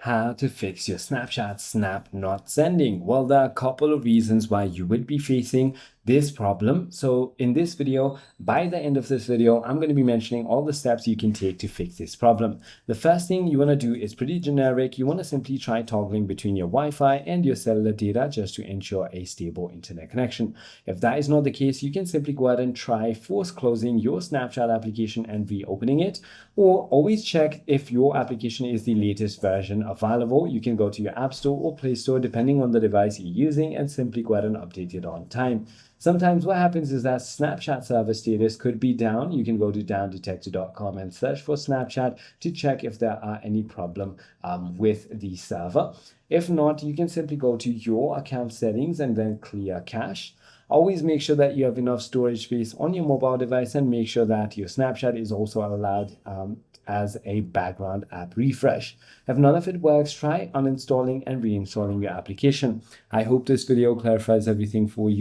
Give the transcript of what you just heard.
How to fix your Snapchat snap not sending. Well, there are a couple of reasons why you would be facing this problem. So in this video, by the end of this video, I'm going to be mentioning all the steps you can take to fix this problem. The first thing you want to do is pretty generic. You want to simply try toggling between your Wi-Fi and your cellular data just to ensure a stable internet connection. If that is not the case, you can simply go ahead and try force closing your Snapchat application and reopening it, or always check if your application is the latest version available. You can go to your App Store or Play Store depending on the device you're using and simply go ahead and update it on time. Sometimes what happens is that Snapchat server status could be down. You can go to downdetector.com and search for Snapchat to check if there are any problem with the server. If not, you can simply go to your account settings and then clear cache. Always make sure that you have enough storage space on your mobile device and make sure that your Snapchat is also allowed as a background app refresh. If none of it works, try uninstalling and reinstalling your application. I hope this video clarifies everything for you.